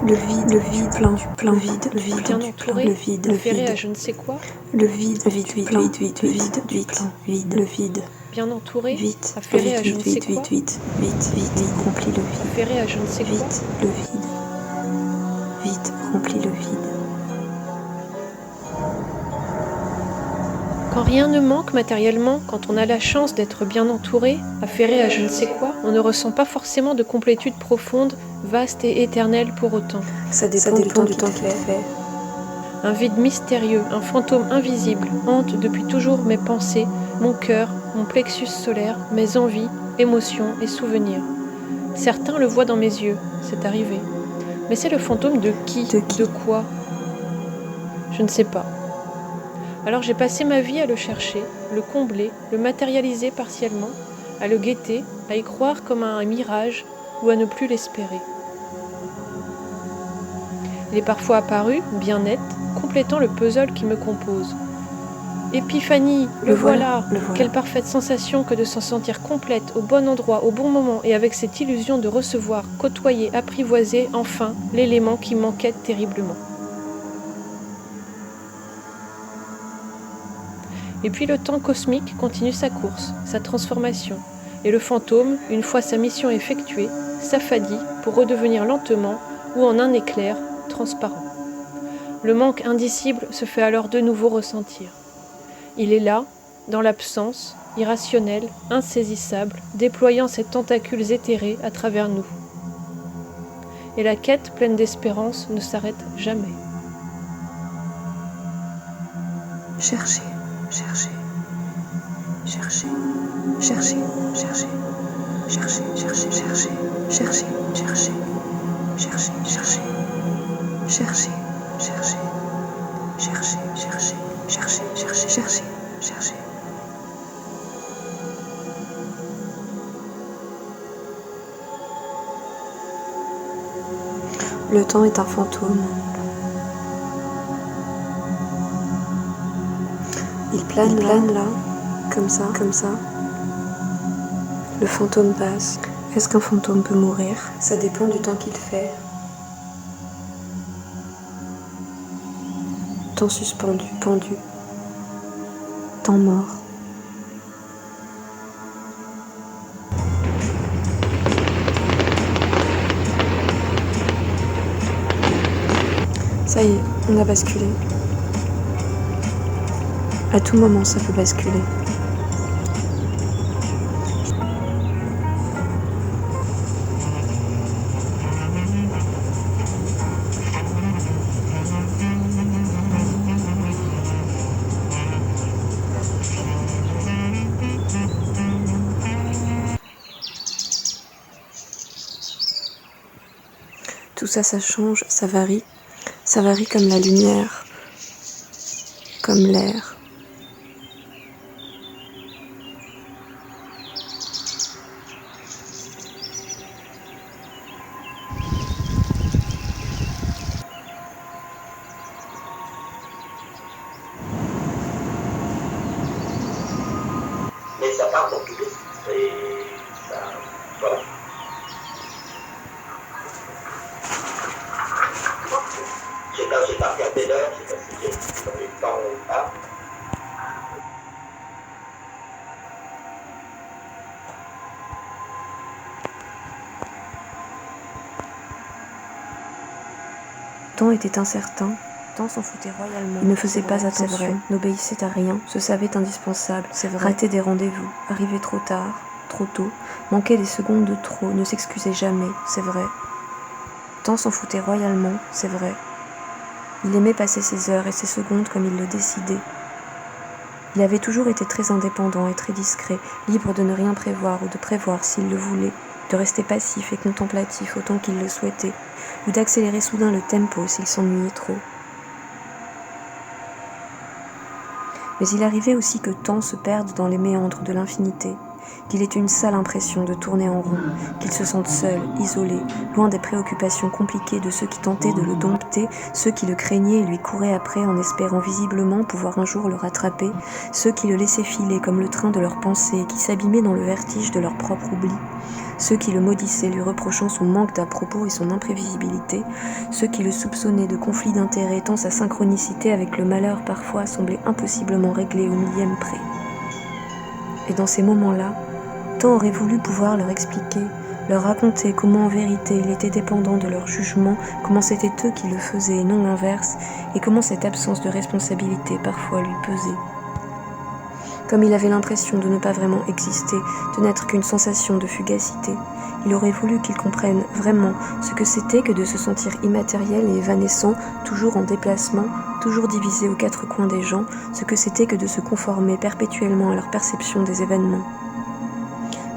le vide, plein, vide, le vide, bien entouré, le vide, affairé à je ne sais quoi, le vide, vide, le vide, bien entouré, vite, affairé à je ne sais quoi, vite, remplis le vide, affairé à je ne sais quoi, vite, le vide, vite, remplis le vide. Quand rien ne manque matériellement, quand on a la chance d'être bien entouré, affairé à je ne sais quoi, on ne ressent pas forcément de complétude profonde, vaste et éternelle pour autant. Ça dépend du temps qu'il fait. Un vide mystérieux, un fantôme invisible, hante depuis toujours mes pensées, mon cœur, mon plexus solaire, mes envies, émotions et souvenirs. Certains le voient dans mes yeux, c'est arrivé. Mais c'est le fantôme de qui? De quoi? Je ne sais pas. Alors j'ai passé ma vie à le chercher, le combler, le matérialiser partiellement, à le guetter, à y croire comme à un mirage ou à ne plus l'espérer. Il est parfois apparu, bien net, complétant le puzzle qui me compose. Épiphanie, le voilà. Quelle parfaite sensation que de s'en sentir complète, au bon endroit, au bon moment, et avec cette illusion de recevoir, côtoyer, apprivoiser, enfin, l'élément qui manquait terriblement. Et puis le temps cosmique continue sa course, sa transformation, et le fantôme, une fois sa mission effectuée, s'affadit pour redevenir lentement, ou en un éclair, transparent. Le manque indicible se fait alors de nouveau ressentir. Il est là, dans l'absence, irrationnel, insaisissable, déployant ses tentacules éthérés à travers nous. Et la quête pleine d'espérance ne s'arrête jamais. Cherchez, cherchez, cherchez, cherchez, cherchez, cherchez, cherchez, cherchez, cherchez, cherchez, cherchez, cherchez, cherchez, cherchez, cherchez, cherchez, cherchez, cherchez, cherchez, cherchez. Le temps est un fantôme. Il plane là, comme ça. Le fantôme passe. Est-ce qu'un fantôme peut mourir? Ça dépend du temps qu'il fait. Temps suspendu, pendu. Temps mort. Ça y est, on a basculé. À tout moment, ça peut basculer. Tout ça, ça change, ça varie. Ça varie comme la lumière, comme l'air. Mais ça part dans tous les sens. Et ça, voilà. J'ai pas regardé l'heure, j'ai pas si j'ai combien de temps on a. Le temps était incertain, le temps s'en foutait royalement. Il ne faisait pas attention, n'obéissait à rien, se savait indispensable, c'est vrai. Ratait des rendez-vous, arrivait trop tard, trop tôt, manquait des secondes de trop, ne s'excusait jamais, c'est vrai. Le temps s'en foutait royalement, c'est vrai. Il aimait passer ses heures et ses secondes comme il le décidait. Il avait toujours été très indépendant et très discret, libre de ne rien prévoir ou de prévoir s'il le voulait, de rester passif et contemplatif autant qu'il le souhaitait, ou d'accélérer soudain le tempo s'il s'ennuyait trop. Mais il arrivait aussi que temps se perde dans les méandres de l'infinité, qu'il ait une sale impression de tourner en rond, qu'il se sente seul, isolé, loin des préoccupations compliquées de ceux qui tentaient de le dompter, ceux qui le craignaient et lui couraient après en espérant visiblement pouvoir un jour le rattraper, ceux qui le laissaient filer comme le train de leurs pensées et qui s'abîmaient dans le vertige de leur propre oubli, ceux qui le maudissaient lui reprochant son manque d'à-propos et son imprévisibilité, ceux qui le soupçonnaient de conflit d'intérêts tant sa synchronicité avec le malheur parfois semblait impossiblement réglée au millième près. Et dans ces moments-là, tant aurait voulu pouvoir leur expliquer, leur raconter comment en vérité il était dépendant de leur jugement, comment c'était eux qui le faisaient et non l'inverse, et comment cette absence de responsabilité parfois lui pesait. Comme il avait l'impression de ne pas vraiment exister, de n'être qu'une sensation de fugacité, il aurait voulu qu'ils comprennent vraiment ce que c'était que de se sentir immatériel et évanescent, toujours en déplacement, toujours divisé aux quatre coins des gens, ce que c'était que de se conformer perpétuellement à leur perception des événements.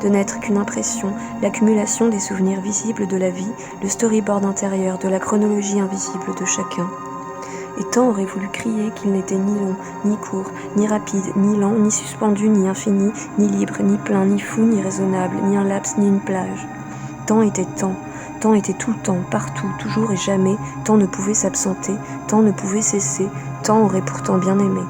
De n'être qu'une impression, l'accumulation des souvenirs visibles de la vie, le storyboard intérieur de la chronologie invisible de chacun. Et tant aurait voulu crier qu'il n'était ni long, ni court, ni rapide, ni lent, ni suspendu, ni infini, ni libre, ni plein, ni fou, ni raisonnable, ni un laps, ni une plage. Tant était tout le temps, partout, toujours et jamais, tant ne pouvait s'absenter, tant ne pouvait cesser, tant aurait pourtant bien aimé.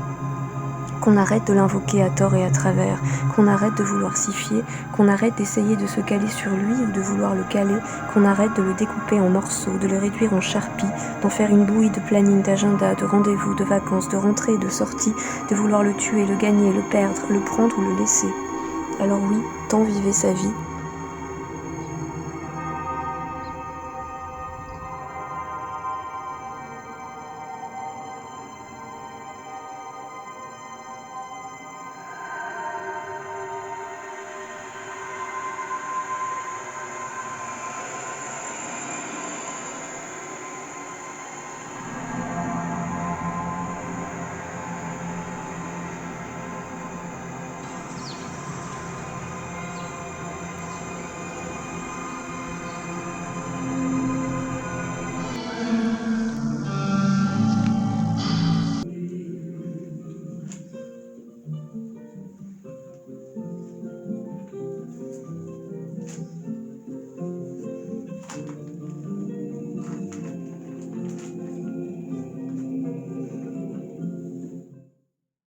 Qu'on arrête de l'invoquer à tort et à travers, qu'on arrête de vouloir s'y fier, qu'on arrête d'essayer de se caler sur lui ou de vouloir le caler, qu'on arrête de le découper en morceaux, de le réduire en charpie, d'en faire une bouillie de planning, d'agenda, de rendez-vous, de vacances, de rentrées, de sorties, de vouloir le tuer, le gagner, le perdre, le prendre ou le laisser. Alors oui, tant vivait sa vie,